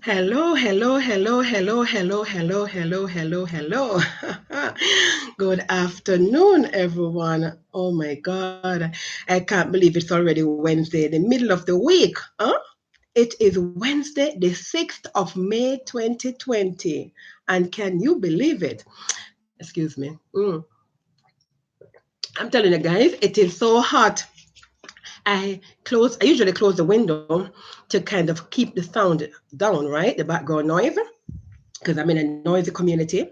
Hello, hello, hello, hello, hello, hello, hello, hello, hello. Good afternoon, everyone. Oh my God. I can't believe it's already Wednesday, the middle of the week. Huh? It is Wednesday, the 6th of May, 2020. And can you believe it? Excuse me. I'm telling you guys, it is so hot. I usually close the window to kind of keep the sound down, right? The background noise because I'm in a noisy community.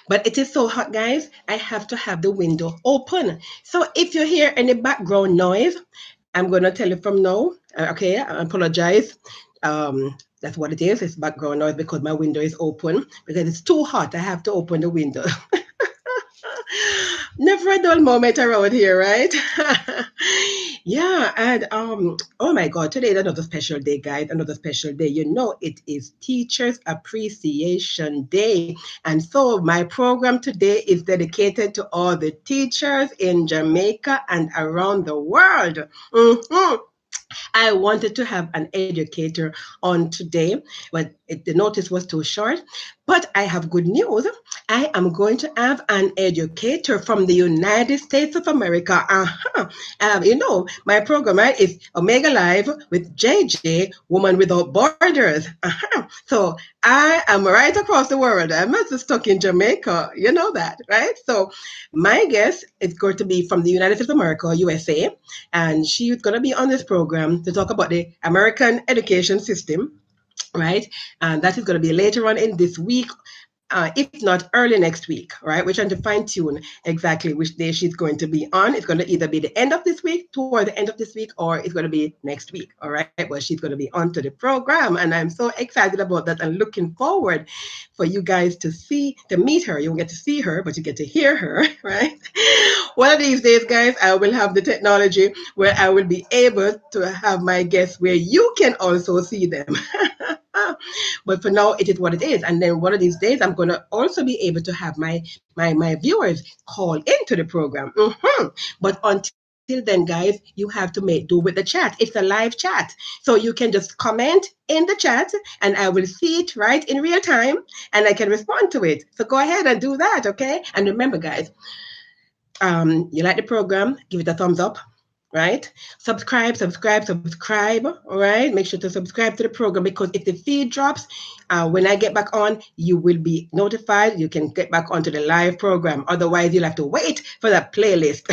But it is so hot, guys. I have to have the window open. So if you hear any background noise, I'm going to tell you from now. Okay, I apologize. That's what it is. It's background noise because my window is open because it's too hot. I have to open the window. Never a dull moment around here, right? Yeah, and oh my God, today is another special day, guys. Another special day. You know, it is Teachers Appreciation Day. And so my program today is dedicated to all the teachers in Jamaica and around the world. Mhm. I wanted to have an educator on today, but the notice was too short. But I have good news. I am going to have an educator from the United States of America. My program, right, is Omega Live with JJ, Woman Without Borders. So I am right across the world. I'm not just stuck in Jamaica. You know that, right? So my guest is going to be from the United States of America, USA, and she's going to be on this program to talk about the American education system, right? And that is going to be later on in this week, if not early next week, right? We're trying to fine tune exactly which day she's going to be on. It's going to either be the end of this week, toward the end of this week, or it's going to be next week, all right? Well, she's going to be on to the program, and I'm so excited about that and looking forward for you guys to meet her. You won't get to see her, but you get to hear her, right? One of these days, guys, I will have the technology where I will be able to have my guests where you can also see them. But for now, it is what it is. And then one of these days, I'm going to also be able to have my viewers call into the program. But until then, guys, you have to make do with the chat. It's a live chat. So you can just comment in the chat and I will see it right in real time and I can respond to it. So go ahead and do that, okay? And remember, guys, you like the program, give it a thumbs up, right? Subscribe, all right? Make sure to subscribe to the program because if the feed drops, when I get back on, you will be notified. You can get back onto the live program. Otherwise, you'll have to wait for that playlist,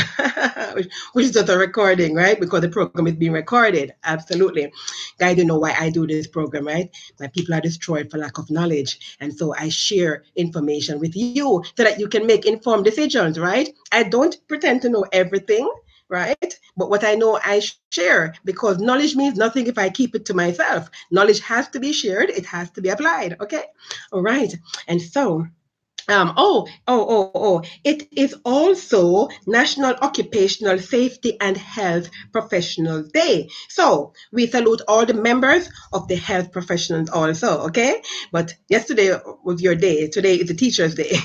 which is just a recording, right? Because the program is being recorded. Absolutely. Guys, you know why I do this program, right? My people are destroyed for lack of knowledge. And so I share information with you so that you can make informed decisions, right? I don't pretend to know everything, right? But what I know, I share because knowledge means nothing if I keep it to myself. Knowledge has to be shared, it has to be applied. Okay. All right. And so, it is also National Occupational Safety and Health Professionals Day. So we salute all the members of the health professionals also, okay? But yesterday was your day. Today is the Teacher's Day.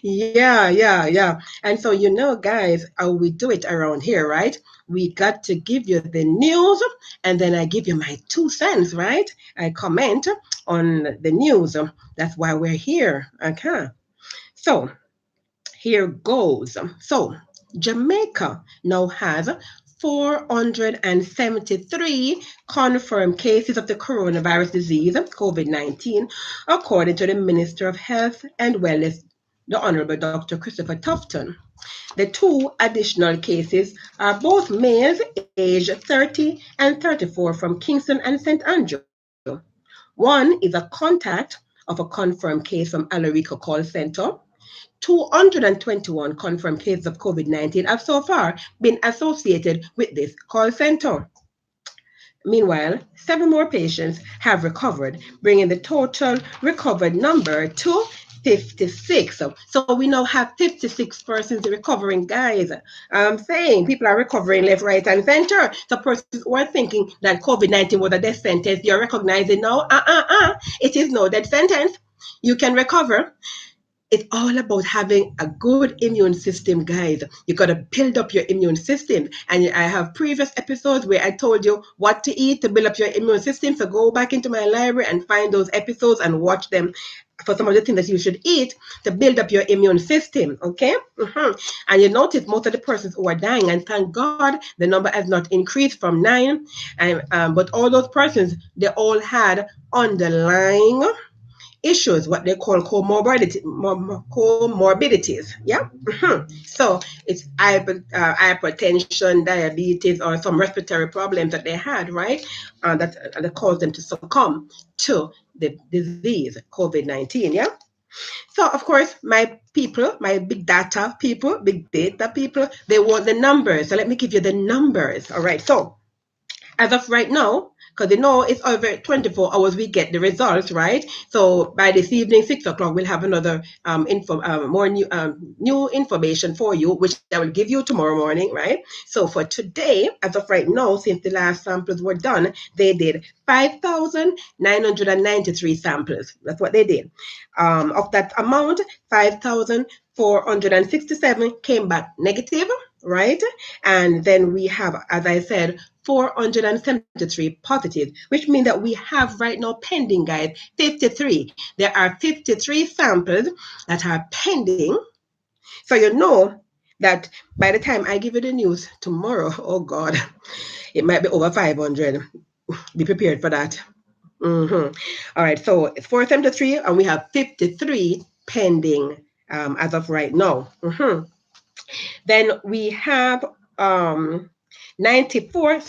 Yeah. And so, guys, how we do it around here, right? We got to give you the news and then I give you my 2 cents, right? I comment on the news. That's why we're here. Okay. So here goes. So Jamaica now has 473 confirmed cases of the coronavirus disease, COVID-19, according to the Minister of Health and Wellness, the Honorable Dr. Christopher Tufton. The two additional cases are both males aged 30 and 34 from Kingston and St. Andrew. One is a contact of a confirmed case from Alarico Call Center. 221 confirmed cases of COVID-19 have so far been associated with this call center. Meanwhile, 7 more patients have recovered, bringing the total recovered number to 56. So we now have 56 persons recovering, guys. I'm saying people are recovering left, right, and center. So persons who are thinking that COVID-19 was a death sentence, you're recognizing now, it is no death sentence. You can recover. it's all about having a good immune system, guys. You got to build up your immune system. And I have previous episodes where I told you what to eat to build up your immune system. So go back into my library and find those episodes and watch them for some of the things that you should eat to build up your immune system. Okay. And you notice most of the persons who are dying, and thank God the number has not increased from 9. But all those persons, they all had underlying issues, what they call comorbidities. Yeah. So it's hypertension, diabetes, or some respiratory problems that they had, right? That caused them to succumb to the disease, COVID-19. Yeah. So, of course, my people, my big data people, they want the numbers. So, let me give you the numbers. All right. So, as of right now, because you know it's over 24 hours we get the results, right? So by this evening, 6 o'clock, we'll have another more new information for you, which I will give you tomorrow morning, right? So for today, as of right now, since the last samples were done, they did 5,993 samples. That's what they did. Of that amount, 5,467 came back negative, right? And then we have, as I said, 473 positive, which means that we have right now pending, guys, 53. There are 53 samples that are pending. So you know that by the time I give you the news tomorrow, oh God, it might be over 500. Be prepared for that. All right, so it's 473, and we have 53 pending as of right now. Then we have 74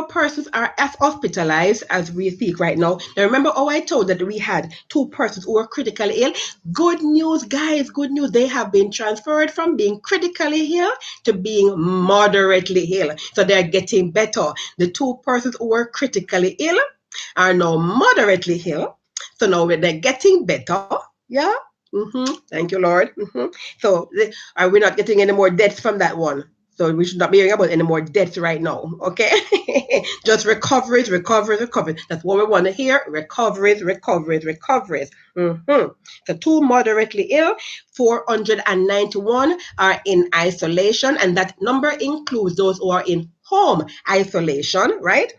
persons are hospitalized as we speak right now. Now, remember how I told that we had 2 persons who were critically ill? Good news, guys, good news. They have been transferred from being critically ill to being moderately ill. So they're getting better. The 2 persons who were critically ill are now moderately ill. So now they're getting better. Yeah. Thank you, Lord. So are we not getting any more deaths from that one? So we should not be hearing about any more deaths right now. Okay. Just recoveries. That's what we want to hear. Recoveries. So 2 moderately ill, 491 are in isolation, and that number includes those who are in home isolation, right?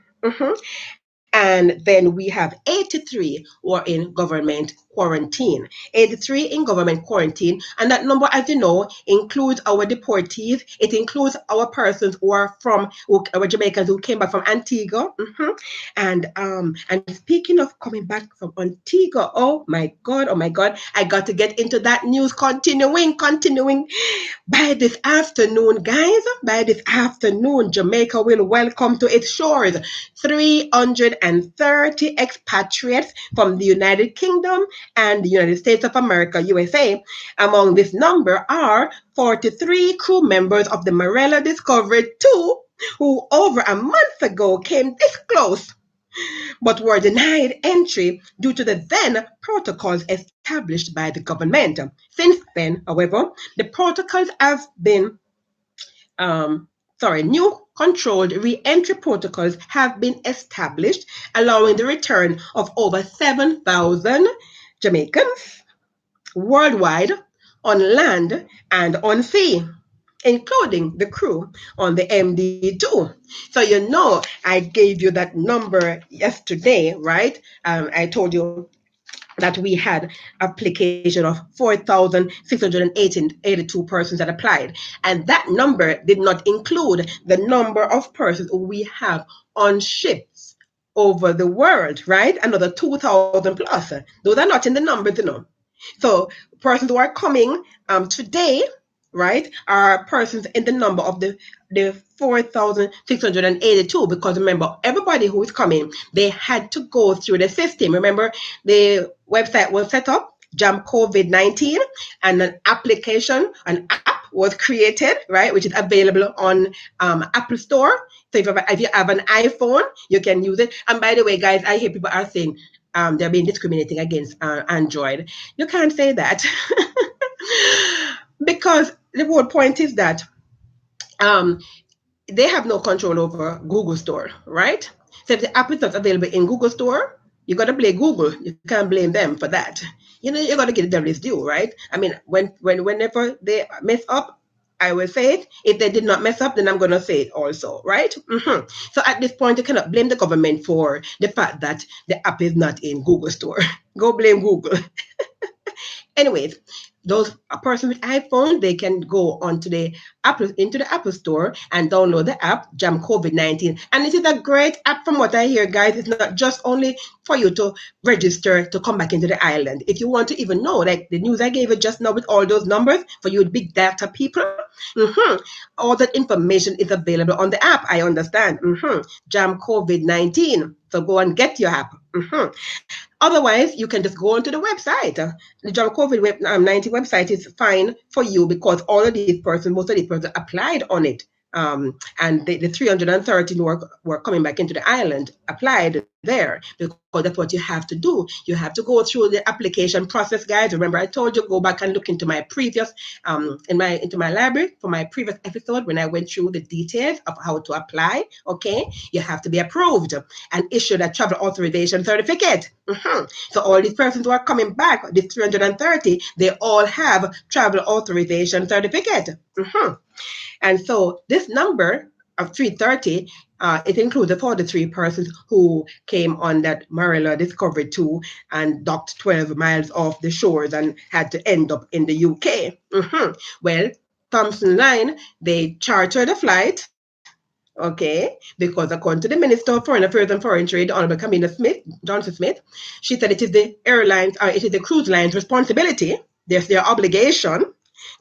And then we have 83 who are in government quarantine. 83 in government quarantine. And that number, as you know, includes our deportees. It includes our persons who are our Jamaicans who came back from Antigua. And speaking of coming back from Antigua, oh my God, I got to get into that news. Continuing. By this afternoon, guys, Jamaica will welcome to its shores 330 expatriates from the United Kingdom and the United States of America, USA. Among this number are 43 crew members of the Marella Discovery 2 who over a month ago came this close but were denied entry due to the then protocols established by the government. Since then, however, the protocols have been new controlled re-entry protocols have been established, allowing the return of over 7,000 Jamaicans worldwide on land and on sea, including the crew on the MD2. So you know I gave you that number yesterday, right? I told you that we had application of 4,682 persons that applied. And that number did not include the number of persons we have on ships over the world, right? Another 2,000 plus. Those are not in the numbers, you know. So persons who are coming today, right, are persons in the number of the 4,682, because remember, everybody who is coming, they had to go through the system. Remember, the website was set up, Jam COVID-19, and an app was created, right, which is available on Apple Store. So if you have an iPhone, you can use it. And by the way, guys, I hear people are saying they're being discriminating against Android. You can't say that. Because the whole point is that they have no control over Google Store, right? So if the app is not available in Google Store, you got to blame Google. You can't blame them for that. you got to get the devil his due, right? I mean, whenever they mess up, I will say it. If they did not mess up, then I'm going to say it also, right? So at this point, you cannot blame the government for the fact that the app is not in Google Store. Go blame Google. Anyways, those a person with iPhone, they can go onto the into the Apple Store and download the app Jam COVID-19. And it is a great app from what I hear, guys. It's not just only for you to register to come back into the island. If you want to even know, like the news I gave you just now with all those numbers for you big data people, all that information is available on the app. I understand. Jam COVID-19. So go and get your app. Otherwise, you can just go onto the website. The Jam COVID-19 website is fine for you because all of these persons, most of these persons applied on it. And the 313 were coming back into the island, applied there, because that's what you have to do. You have to go through the application process, guys. Remember, I told you, go back and look into my previous, into my library for my previous episode when I went through the details of how to apply. Okay, you have to be approved and issued a travel authorization certificate. So all these persons who are coming back, these 330, they all have travel authorization certificate. And so this number of 330, it includes the 43 persons who came on that Marilla Discovery 2 and docked 12 miles off the shores and had to end up in the UK. Well, Thompson Line, they chartered a flight. Okay, because according to the Minister of Foreign Affairs and Foreign Trade, Honorable Camilla Johnson Smith, she said it is the airlines, it is the cruise line's responsibility, there's their obligation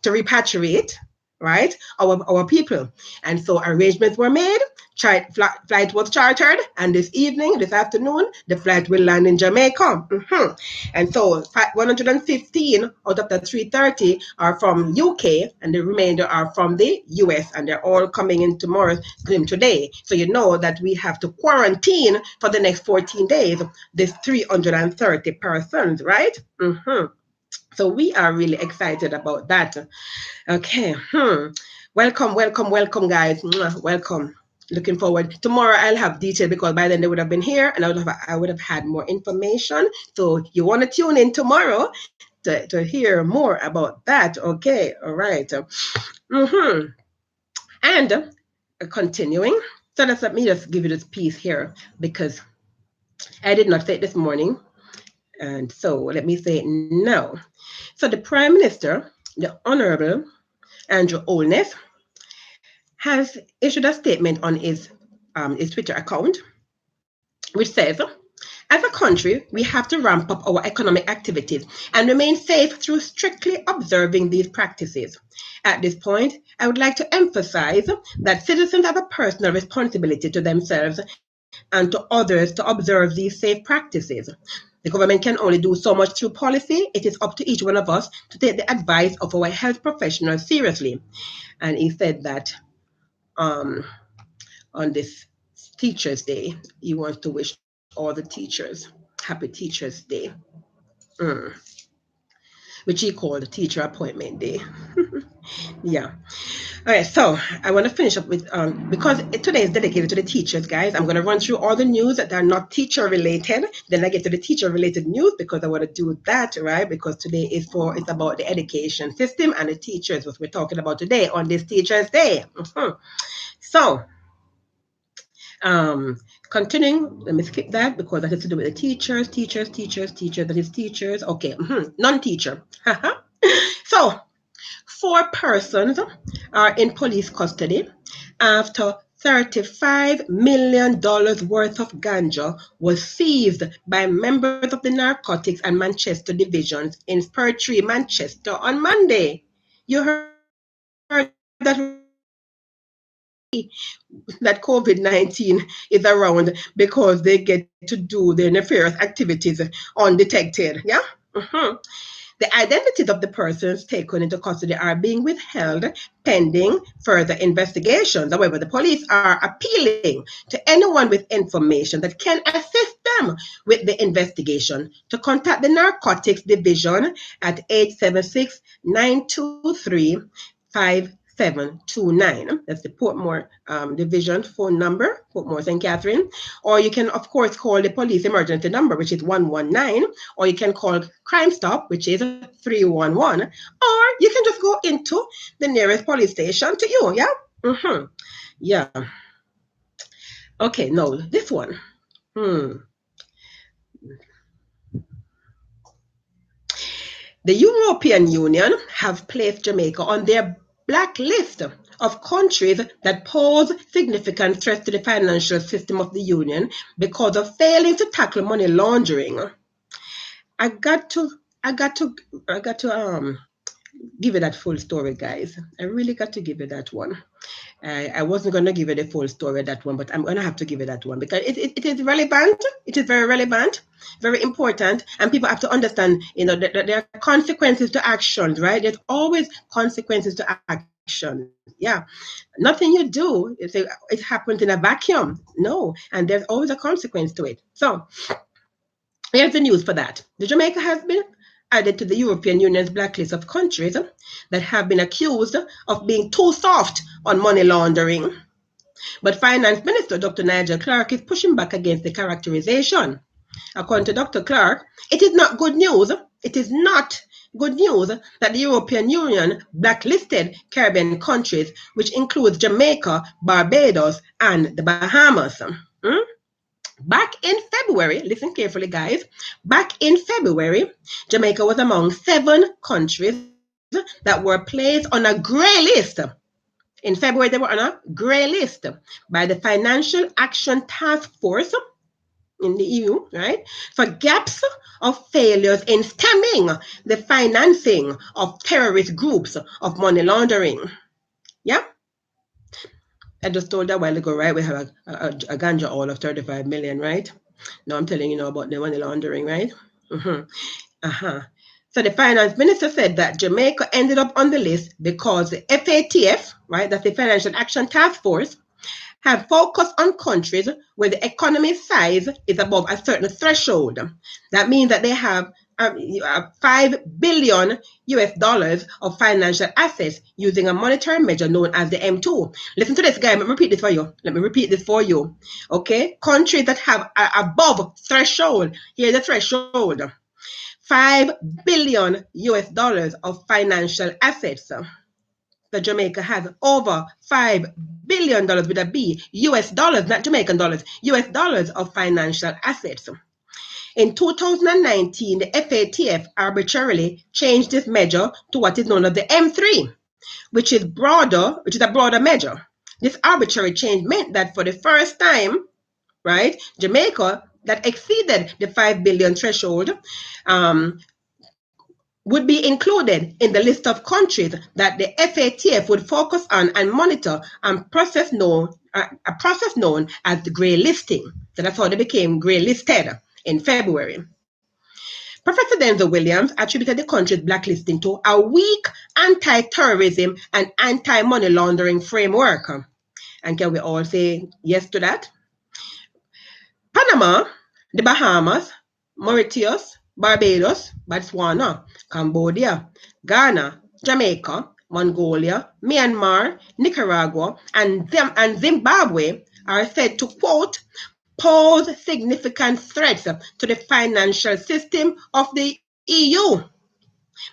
to repatriate, right, our people. And so arrangements were made, flight was chartered, and this afternoon, the flight will land in Jamaica. And so 115 out of the 330 are from UK, and the remainder are from the US, and they're all coming in today. So you know that we have to quarantine for the next 14 days, this 330 persons, right? So we are really excited about that. Okay. Welcome, guys. Welcome. Looking forward. Tomorrow I'll have detail because by then they would have been here and I would have had more information. So you want to tune in tomorrow to hear more about that. Okay. All right. And continuing. So let me just give you this piece here because I did not say it this morning. And so let me say it now. So the Prime Minister, the Honorable Andrew Holness, has issued a statement on his Twitter account, which says, as a country, we have to ramp up our economic activities and remain safe through strictly observing these practices. At this point, I would like to emphasize that citizens have a personal responsibility to themselves and to others to observe these safe practices. The government can only do so much through policy. It is up to each one of us to take the advice of our health professionals seriously. And he said that on this Teachers' Day, he wants to wish all the teachers Happy Teachers' Day, which he called Teacher Appointment Day. Yeah. All right, so I want to finish up with, because today is dedicated to the teachers, guys. I'm going to run through all the news that are not teacher related. Then I get to the teacher related news because I want to do that, right? Because today it's about the education system and the teachers, what we're talking about today on this Teachers' Day. So, continuing, let me skip that because that has to do with the teachers. That is teachers. Okay, non-teacher. So, 4 persons are in police custody after $35 million worth of ganja was seized by members of the Narcotics and Manchester divisions in Spur Tree, Manchester on Monday. You heard that COVID-19 is around because they get to do their nefarious activities undetected. Yeah? The identities of the persons taken into custody are being withheld pending further investigations. However, the police are appealing to anyone with information that can assist them with the investigation to contact the Narcotics Division at 876-923-5787. 729. That's the Portmore Division phone number, Portmore St. Catherine. Or you can, of course, call the police emergency number, which is 119. Or you can call Crime Stop, which is 311. Or you can just go into the nearest police station to you. Yeah? Mm-hmm. Yeah. Okay, no, this one. The European Union have placed Jamaica on their blacklist of countries that pose significant threats to the financial system of the Union because of failing to tackle money laundering. I got to give you that full story, guys. I really got to give you that one. I wasn't going to give you the full story of that one, but I'm going to have to give you that one because it is relevant. It is very relevant, very important, and people have to understand, that there are consequences to actions, right? There's always consequences to action. Yeah, nothing you do, it happens in a vacuum. No, and there's always a consequence to it. So here's the news for that. The Jamaica has been added to the European Union's blacklist of countries that have been accused of being too soft on money laundering. But Finance Minister Dr. Nigel Clarke is pushing back against the characterization. According to Dr. Clarke, it is not good news. It is not good news that the European Union blacklisted Caribbean countries, which includes Jamaica, Barbados, and the Bahamas. Back in February, listen carefully, guys. Back in February, Jamaica was among 7 countries that were placed on a grey list. In February, they were on a grey list by the Financial Action Task Force in the EU, right, for gaps of failures in stemming the financing of terrorist groups of money laundering. Yeah? I just told that a while ago, right? We have a ganja oil of 35 million, right? Now I'm telling you now about the money laundering, right? So the finance minister said that Jamaica ended up on the list because the FATF, right, that's the Financial Action Task Force, have focused on countries where the economy size is above a certain threshold. That means that they have $5 billion of financial assets using a monetary measure known as the M2. Listen to this, guy. Let me repeat this for you. Okay? Countries that have above threshold. Here's the threshold. $5 billion of financial assets. So Jamaica has over $5 billion with a B, US dollars, not Jamaican dollars, US dollars of financial assets. In 2019, the FATF arbitrarily changed this measure to what is known as the M3, which is a broader measure. This arbitrary change meant that for the first time, right, Jamaica that exceeded the 5 billion threshold would be included in the list of countries that the FATF would focus on and monitor and a process known as the grey listing. So that's how they became grey listed in February. Professor Denzel Williams attributed the country's blacklisting to a weak anti-terrorism and anti-money laundering framework. And can we all say yes to that? Panama, the Bahamas, Mauritius, Barbados, Botswana, Cambodia, Ghana, Jamaica, Mongolia, Myanmar, Nicaragua, and Zimbabwe are said to, quote, pose significant threats to the financial system of the EU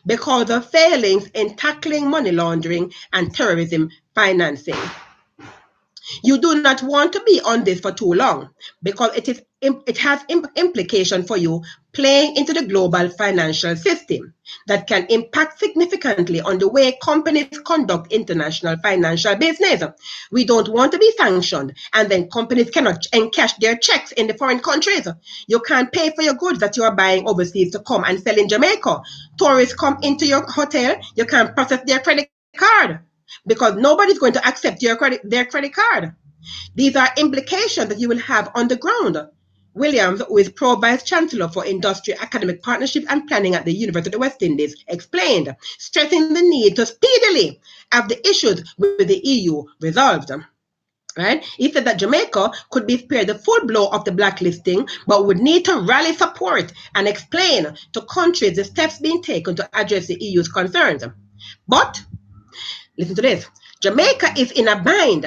because of failings in tackling money laundering and terrorism financing. You do not want to be on this for too long because it has implications for you playing into the global financial system that can impact significantly on the way companies conduct international financial business. We don't want to be sanctioned and then companies cannot encash their checks in the foreign countries. You can't pay for your goods that you are buying overseas to come and sell in Jamaica. Tourists come into your hotel, you can't process their credit card because nobody's going to accept their credit card. These are implications that you will have on the ground. Williams, who is Pro-Vice Chancellor for Industry, Academic Partnership and Planning at the University of the West Indies, explained, stressing the need to speedily have the issues with the EU resolved. Right? He said that Jamaica could be spared the full blow of the blacklisting, but would need to rally support and explain to countries the steps being taken to address the EU's concerns. But listen to this. Jamaica is in a bind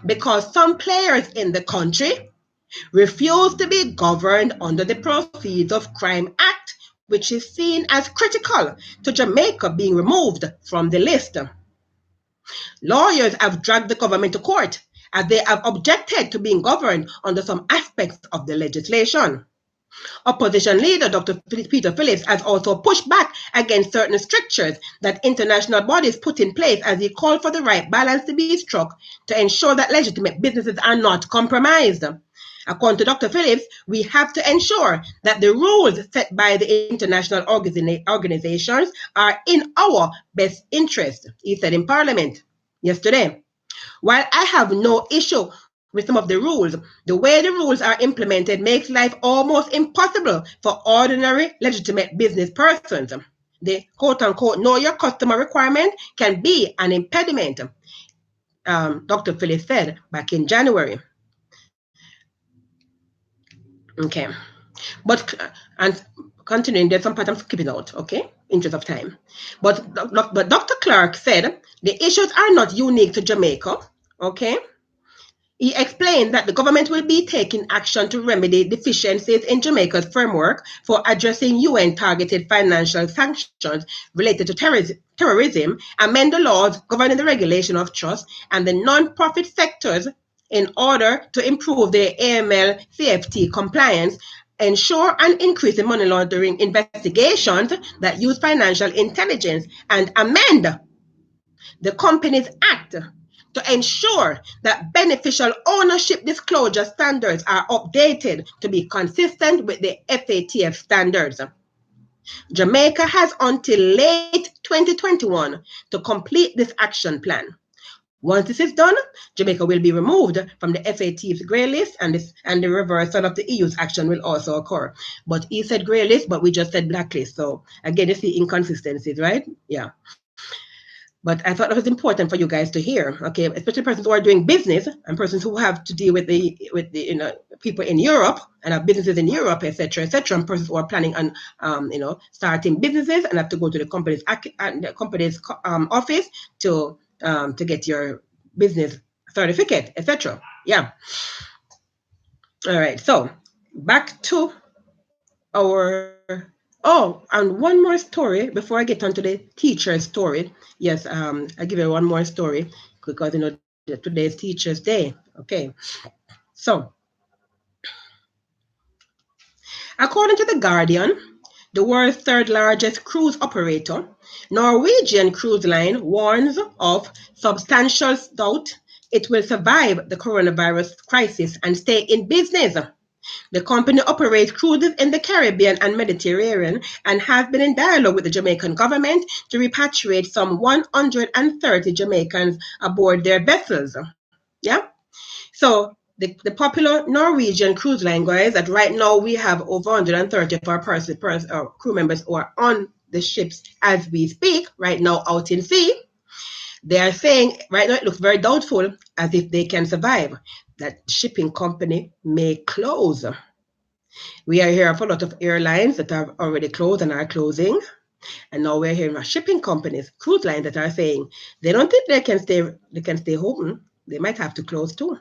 because some players in the country refuse to be governed under the Proceeds of Crime Act, which is seen as critical to Jamaica being removed from the list. Lawyers have dragged the government to court as they have objected to being governed under some aspects of the legislation. Opposition leader Dr. Peter Phillips has also pushed back against certain strictures that international bodies put in place as he called for the right balance to be struck to ensure that legitimate businesses are not compromised. According to Dr. Phillips, we have to ensure that the rules set by the international organizations are in our best interest, he said in Parliament yesterday. While I have no issue with some of the rules, the way the rules are implemented makes life almost impossible for ordinary legitimate business persons. The quote-unquote know your customer requirement can be an impediment, Dr. Phillips said back in January. Okay. And continuing, there's some part I'm skipping out, okay, interest of time. But Dr. Clark said the issues are not unique to Jamaica, okay. He explained that the government will be taking action to remedy deficiencies in Jamaica's framework for addressing UN-targeted financial sanctions related to terrorism, amend the laws governing the regulation of trusts and the non-profit sectors in order to improve their AML-CFT compliance, ensure and increase the money laundering investigations that use financial intelligence, and amend the Companies Act to ensure that beneficial ownership disclosure standards are updated to be consistent with the FATF standards. Jamaica has until late 2021 to complete this action plan. Once this is done, Jamaica will be removed from the FATF's grey list, and the reversal of the EU's action will also occur. But he said grey list, but we just said blacklist. So again, you see inconsistencies, right? Yeah. But I thought that was important for you guys to hear, okay? Especially persons who are doing business and persons who have to deal with the people in Europe and have businesses in Europe, etc., and persons who are planning on starting businesses and have to go to the company's office to get your business certificate, etc. Yeah. All right. So back to our. Oh, and one more story before I get onto the teacher's story. Yes, I'll give you one more story because today is Teacher's Day. Okay, so according to The Guardian, the world's third largest cruise operator, Norwegian Cruise Line, warns of substantial doubt it will survive the coronavirus crisis and stay in business. The company operates cruises in the Caribbean and Mediterranean and has been in dialogue with the Jamaican government to repatriate some 130 Jamaicans aboard their vessels. Yeah? So the popular Norwegian cruise line, guys, that right now we have over 130 of our crew members who are on the ships as we speak, right now out in sea. They are saying right now it looks very doubtful as if they can survive. That shipping company may close. We are hearing of a lot of airlines that have already closed and are closing. And now we're hearing of shipping companies, cruise lines that are saying they don't think they can stay open. They might have to close too.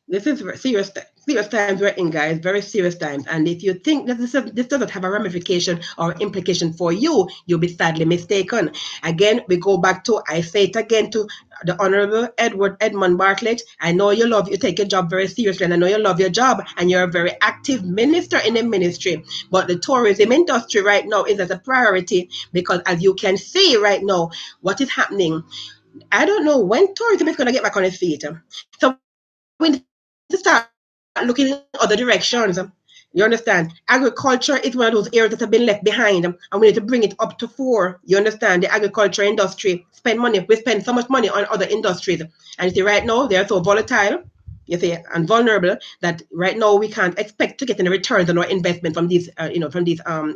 This is serious times we're in, guys, very serious times. And if you think that this doesn't have a ramification or implication for you, you'll be sadly mistaken. Again, we go back to, I say it again to the Honorable Edmund Bartlett. I know you take your job very seriously, and I know you love your job, and you're a very active minister in the ministry. But the tourism industry right now is as a priority because, as you can see right now, what is happening, I don't know when tourism is going to get back on its feet. So we need to start looking in other directions. You understand? Agriculture is one of those areas that have been left behind, and we need to bring it up to fore. You understand? The agriculture industry we spend so much money on other industries, and you see right now they are so volatile, you see, and vulnerable that right now we can't expect to get any returns on our investment from these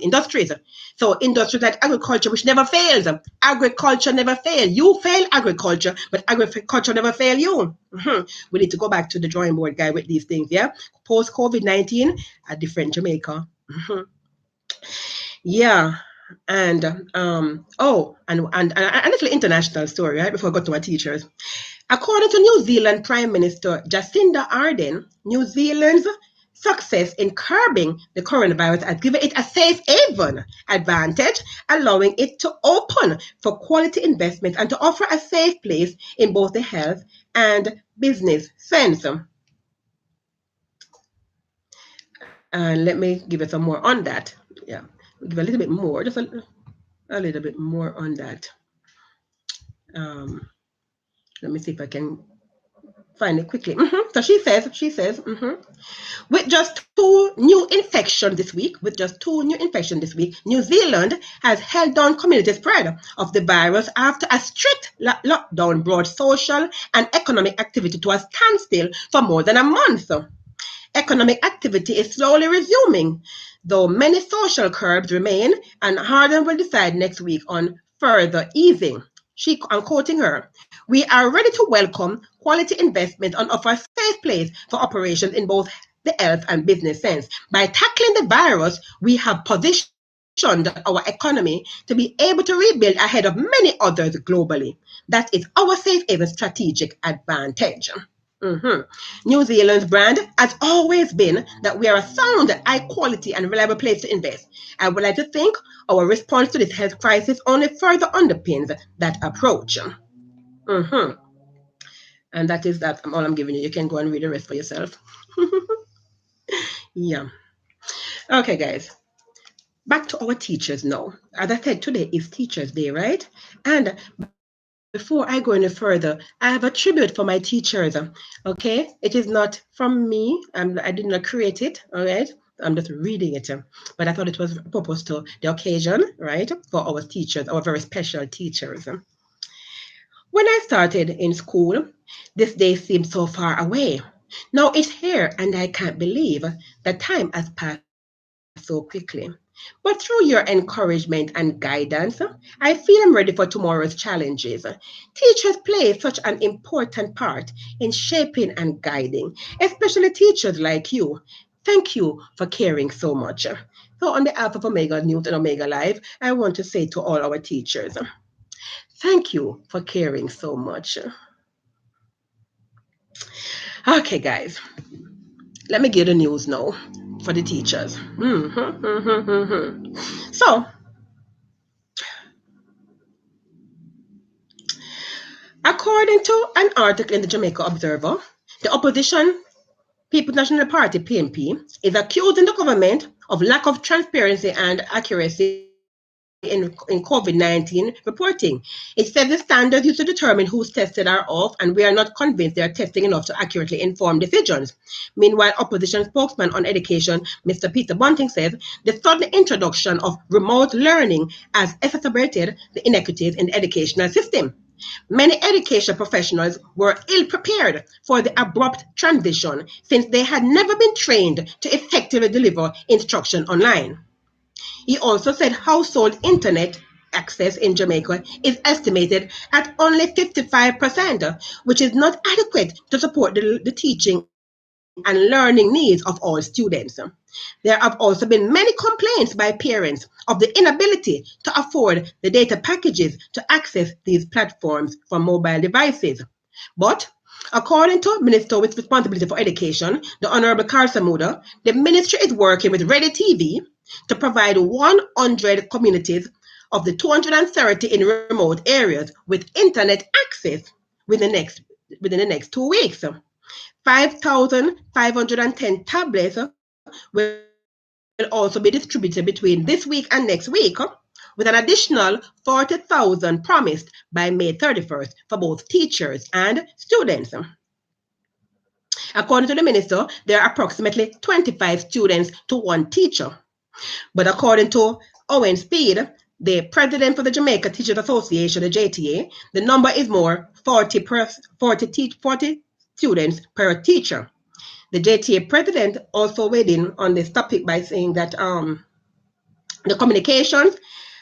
industries. So industries like agriculture, which never fails. Agriculture never fails. You fail agriculture, but agriculture never fail you. We need to go back to the drawing board, guy, with these things. Yeah, post COVID-19, a different Jamaica. Yeah. And and a little international story, right? Before I go to our teachers. According to New Zealand Prime Minister Jacinda Ardern, New Zealand's success in curbing the coronavirus has given it a safe haven advantage, allowing it to open for quality investment and to offer a safe place in both the health and business sense. And let me give you some more on that. Yeah, give a little bit more, just a little bit more on that. Um, let me see if I can find it quickly. So she says, with just two new infections this week, New Zealand has held down community spread of the virus after a strict lockdown brought social and economic activity to a standstill for more than a month. Economic activity is slowly resuming, though many social curbs remain, and Harden will decide next week on further easing. I'm quoting her. We are ready to welcome quality investment and offer a safe place for operations in both the health and business sense. By tackling the virus, we have positioned our economy to be able to rebuild ahead of many others globally. That is our safe haven strategic advantage. New Zealand's brand has always been that we are a sound, high quality, and reliable place to invest. I would like to think our response to this health crisis only further underpins that approach. Mhm. And that is that. All I'm giving you. You can go and read the rest for yourself. Yeah. Okay, guys. Back to our teachers now. As I said, today is Teachers' Day, right? And before I go any further, I have a tribute for my teachers. Okay, it is not from me. I did not create it. All right, I'm just reading it. But I thought it was proposed to the occasion, right, for our teachers, our very special teachers. When I started in school, this day seemed so far away. Now it's here, and I can't believe that time has passed so quickly. But through your encouragement and guidance, I feel I'm ready for tomorrow's challenges. Teachers play such an important part in shaping and guiding, especially teachers like you. Thank you for caring so much. So, on behalf of Omega News and Omega Live, I want to say to all our teachers, thank you for caring so much. Okay, guys, let me get the news now for the teachers. So, according to an article in the Jamaica Observer, the opposition People's National Party, PNP, is accusing the government of lack of transparency and accuracy in COVID-19 reporting. It says the standards used to determine who's tested are off, and we are not convinced they are testing enough to accurately inform decisions. Meanwhile, opposition spokesman on education, Mr. Peter Bunting, says the sudden introduction of remote learning has exacerbated the inequities in the educational system. Many education professionals were ill prepared for the abrupt transition since they had never been trained to effectively deliver instruction online. He also said household internet access in Jamaica is estimated at only 55%, which is not adequate to support the teaching and learning needs of all students. There have also been many complaints by parents of the inability to afford the data packages to access these platforms from mobile devices. But according to Minister with Responsibility for Education, the Honorable Karsa Muda, the ministry is working with Ready TV to provide 100 communities of the 230 in remote areas with internet access within the next 2 weeks. 5,510 tablets will also be distributed between this week and next week, with an additional 40,000 promised by May 31st for both teachers and students. According to the minister, there are approximately 25 students to one teacher. But according to Owen Speed, the president for the Jamaica Teachers Association, the JTA, the number is more 40 students per teacher. The JTA president also weighed in on this topic by saying that the communications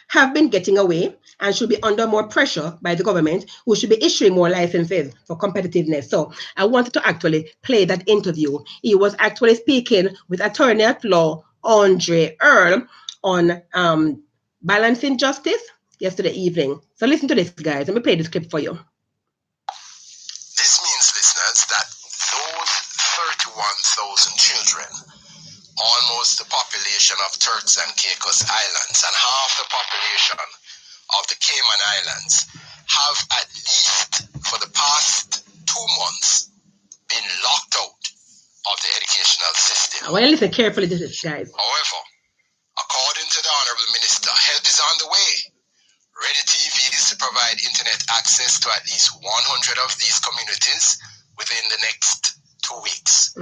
have been getting away and should be under more pressure by the government, who should be issuing more licenses for competitiveness. So I wanted to actually play that interview. He was actually speaking with attorney at law Andre Earl on Balancing Justice yesterday evening. So listen to this, guys. Let me play this clip for you. This means, listeners, that those 31,000 children, almost the population of Turks and Caicos Islands and half the population of the Cayman Islands, have at least for the past 2 months been locked out of the educational system. I want to listen carefully to this, guys. However, according to the Honorable Minister, help is on the way. Ready TV is to provide internet access to at least 100 of these communities within the next 2 weeks.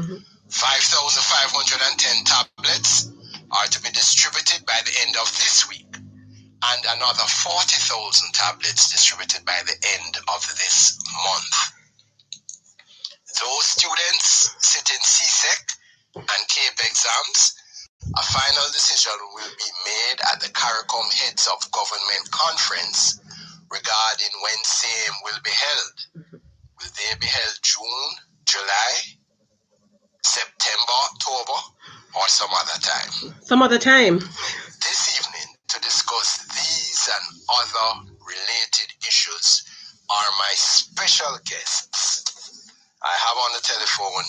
5,510 tablets are to be distributed by the end of this week, and another 40,000 tablets distributed by the end of this month. Those students sitting CSEC and CAPE exams, a final decision will be made at the CARICOM Heads of Government Conference regarding when same will be held. Will they be held June, July, September, October, or some other time? Some other time. This evening, to discuss these and other related issues, are my special guests. I have on the telephone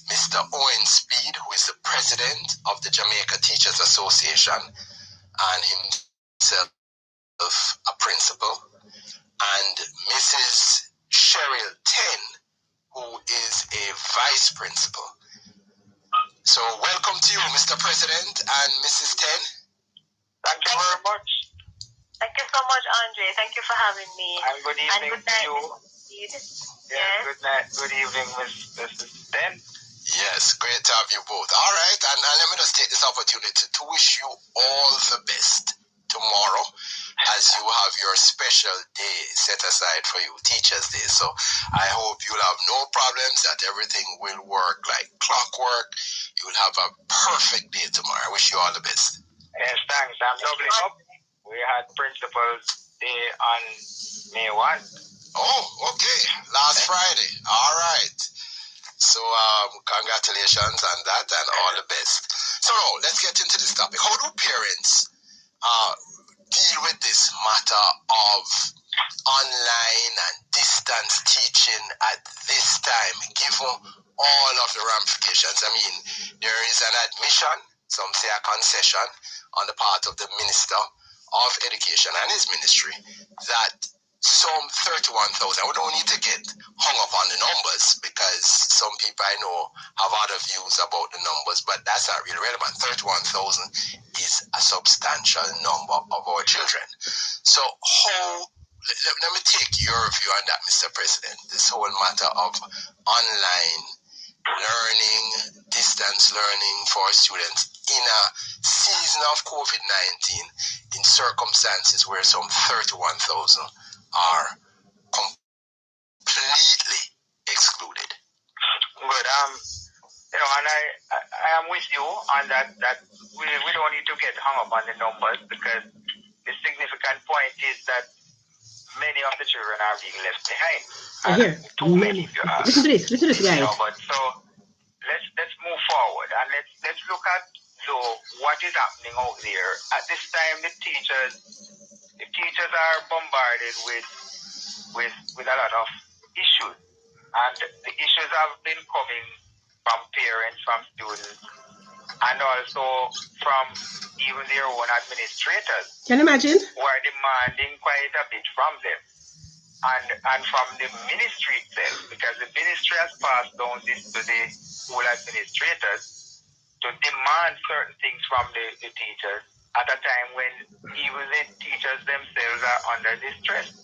Mr. Owen Speed, who is the president of the Jamaica Teachers Association and himself a principal, and Mrs. Cheryl Ten, who is a vice principal. So welcome to you, Mr. President and Mrs. Ten. Thank you very much. Thank you so much, Andre. Thank you for having me. And good evening to you. Yes. Good evening, Mrs. Ten. Yes, great to have you both. All right, and let me just take this opportunity to wish you all the best tomorrow as you have your special day set aside for you, Teachers' Day. So I hope you'll have no problems, that everything will work like clockwork. You'll have a perfect day tomorrow. I wish you all the best. Yes, thanks. I'm doubling up. We had Principal's Day on May 1. Oh, okay. Last Friday. All right. So congratulations on that and all the best. So let's get into this topic. How do parents deal with this matter of online and distance teaching at this time, given all of the ramifications? I mean, there is an admission, some say a concession, on the part of the Minister of Education and his ministry that some 31,000, we don't need to get hung up on the numbers, because some people I know have other views about the numbers, but that's not really relevant. 31,000 is a substantial number of our children. So let me take your view on that, Mr. President, this whole matter of online learning, distance learning for students in a season of COVID-19, in circumstances where some 31,000 are completely excluded. Good. And I am with you on that we don't need to get hung up on the numbers, because the significant point is that many of the children are being left behind. Too many. Listen to this, guys. But so let's move forward and let's look at what is happening out there. At this time, the teachers are bombarded with a lot of issues, and the issues have been coming from parents, from students, and also from even their own administrators. Can you imagine? Who are demanding quite a bit from them, and from the ministry itself, because the ministry has passed down this to the school administrators to demand certain things from the teachers at a time when even the teachers themselves are under distress.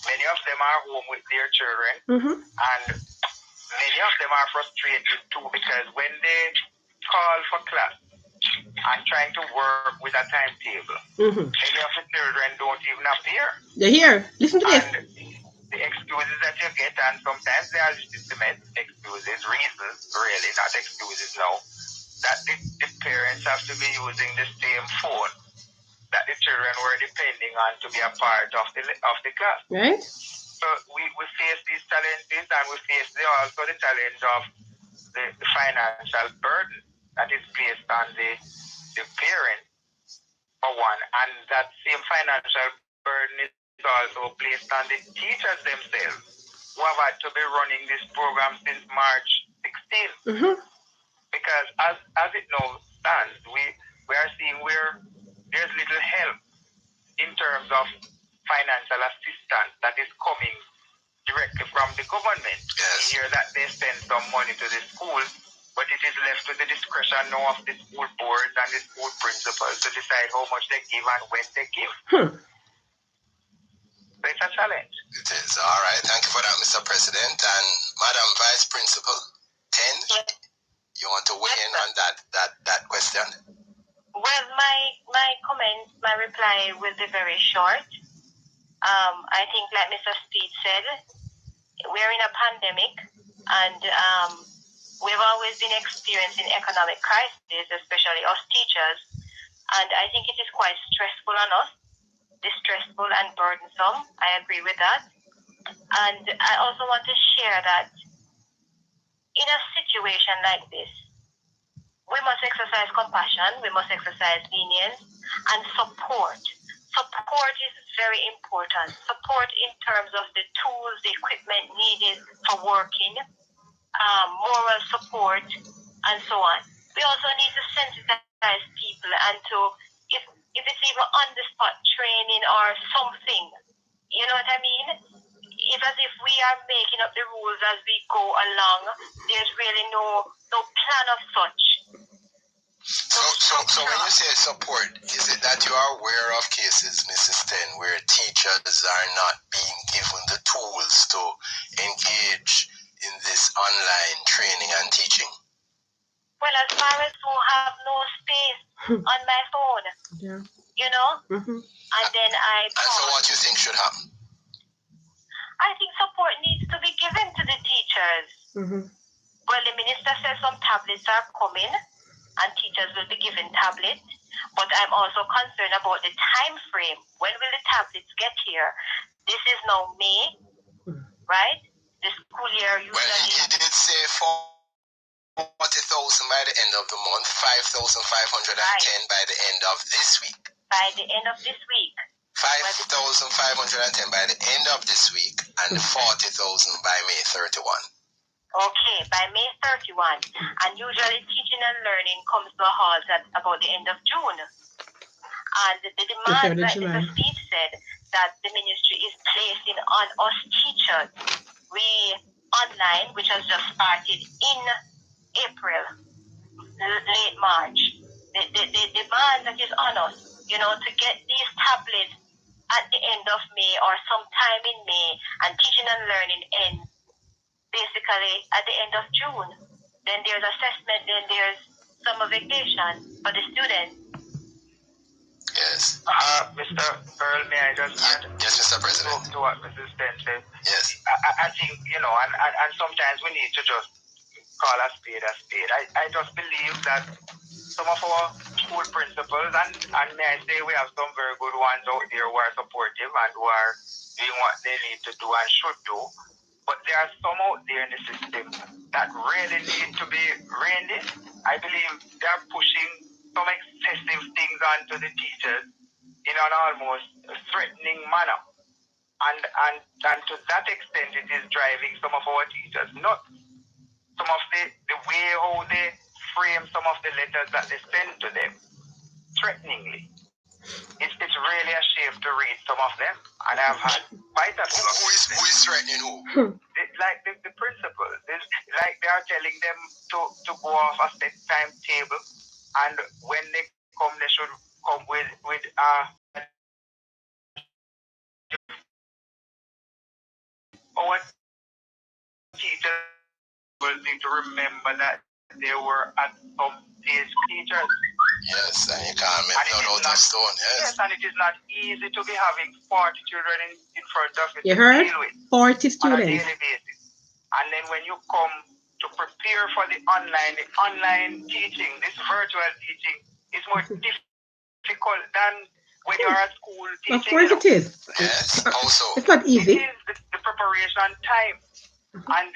Many of them are home with their children, and many of them are frustrated too, because when they call for class and trying to work with a timetable, many of the children don't even appear. They're here. Listen to this. And the excuses that you get, and sometimes they are legitimate excuses, reasons, really, not excuses now, that the parents have to be using the same phone that the children were depending on to be a part of the class. Right. So we face these challenges, and we face also the challenge of the financial burden that is placed on the parents for one, and that same financial burden is also placed on the teachers themselves, who have had to be running this program since March 16. Mm-hmm. Because as it now stands, we are seeing where there's little help in terms of financial assistance that is coming directly from the government. Yes. We hear that they send some money to the schools, but it is left to the discretion now of the school boards and the school principals to decide how much they give and when they give. So it's a challenge. It is. All right. Thank you for that, Mr. President. And Madam Vice Principal, 10, you want to weigh in on that question? Well, my comment, my reply will be very short. I think, like Mr. Speed said, we're in a pandemic, and we've always been experiencing economic crisis, especially us teachers. And I think it is quite stressful on us, distressful and burdensome. I agree with that. And I also want to share that in a situation like this, we must exercise compassion, we must exercise lenience, and support. Support is very important. Support in terms of the tools, the equipment needed for working, moral support, and so on. We also need to sensitize people and to, if it's even on-the-spot training or something, you know what I mean? It's as if we are making up the rules as we go along. There's really no plan of such. So when you say support, is it that you are aware of cases, Mrs. Ten, where teachers are not being given the tools to engage in this online training and teaching? Well, as far as who have no space on my phone, you know, and then And so what you think should happen? I think support needs to be given to the teachers. Well, the minister says some tablets are coming, and teachers will be given tablets. But I'm also concerned about the time frame. When will the tablets get here? This is now May, right? The school year usually... Well, he did say 40,000 by the end of the month, 5,510 by the end of this week. By the end of this week. 5,510 by the end of this week, and 40,000 by May 31. Okay, by May 31. And usually teaching and learning comes to a halt at about the end of June. And the demand, like Mr. Steve said, that the ministry is placing on us teachers. We online, which has just started in April, late March, the demand that is on us, you know, to get these tablets at the end of May or sometime in May, and teaching and learning ends basically at the end of June. Then there's assessment, then there's summer vacation for the students. Yes. Mr. Earl, may I just add? Yes, Mr. President. To what Mrs. Ten said? Yes. I think, you know, and sometimes we need to just call a spade a spade. I just believe that some of our school principals, and may I say we have some very good ones out there who are supportive and who are doing what they need to do and should do. But there are some out there in the system that really need to be reined in. I believe they're pushing some excessive things onto the teachers in an almost threatening manner. And to that extent, it is driving some of our teachers nuts. Some of the way how they frame some of the letters that they send to them, threateningly. It's really a shame to read some of them. And I've had quite a few. Who is threatening who? Like the principal. Like they are telling them to go off a set timetable, and when they come, they should come with our teachers will need to remember that they were at some stage teachers. Yes, and you can't make blood out of stone. Yes, and it is not easy to be having 40 children in front of you. You heard? Deal with 40 students. on a daily basis. And then when you come to prepare for the online teaching, this virtual teaching is more difficult than when you're at school teaching. Of course it is. Yes, also. It's not easy. It is the preparation time. and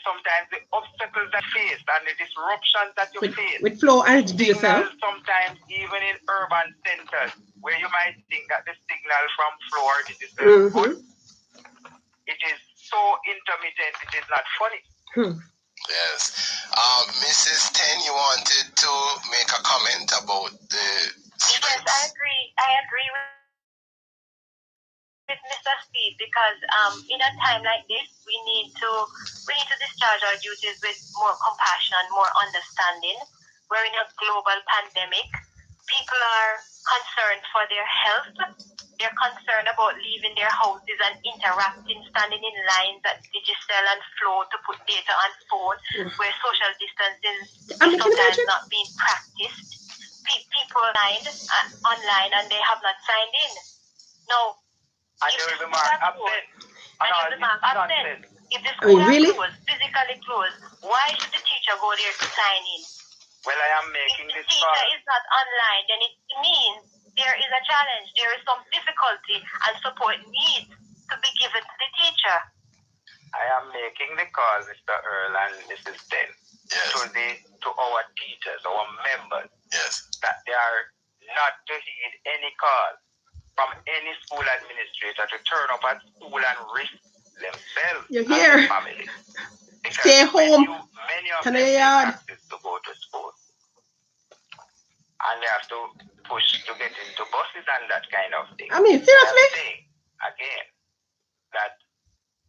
sometimes the obstacles that you face and the disruptions that you face. With flow and do yourself. Signals sometimes even in urban centers where you might think that the signal from floor is good. It is so intermittent, it is not funny. Yes. Mrs. Ten, you wanted to make a comment about the Yes, I agree. I agree with Mr. Steve because in a time like this, we need to discharge our duties with more compassion, more understanding. We're in a global pandemic. People are concerned for their health. They're concerned about leaving their houses and interacting, standing in lines at Digicel and Flow to put data on phone, where social distancing is sometimes not being practiced. People online and they have not signed in. No. And there will be marked absent. If the school is closed, physically closed, why should the teacher go there to sign in? Well, I am making this call. If the teacher is not online, then it means there is a challenge. There is some difficulty and support needs to be given to the teacher. I am making the call, Mr. Earl and Mrs. Ten, to our teachers, our members, that they are not to heed any call from any school administrator to turn up at school and risk themselves and their family. Stay home. Many of them practice to go to school. And they have to push to get into buses and that kind of thing. I mean, seriously? I'm saying, again, that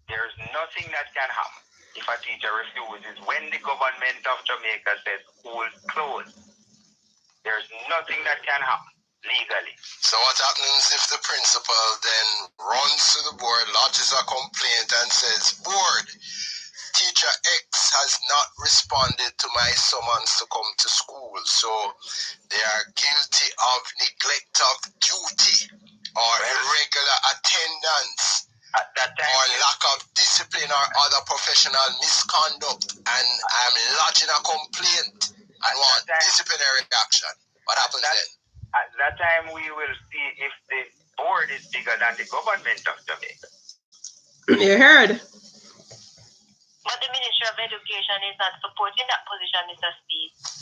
there's nothing that can happen if a teacher refuses when the government of Jamaica says schools closed. There's nothing that can happen legally. So what happens if the principal then runs to the board, lodges a complaint and says, board, teacher X has not responded to my summons to come to school, so they are guilty of neglect of duty or irregular attendance or lack of discipline or other professional misconduct, and I'm lodging a complaint and want disciplinary action. What happens then? At that time, we will see if the board is bigger than the government of Jamaica. You heard. But the Ministry of Education is not supporting that position, Mr. Steve.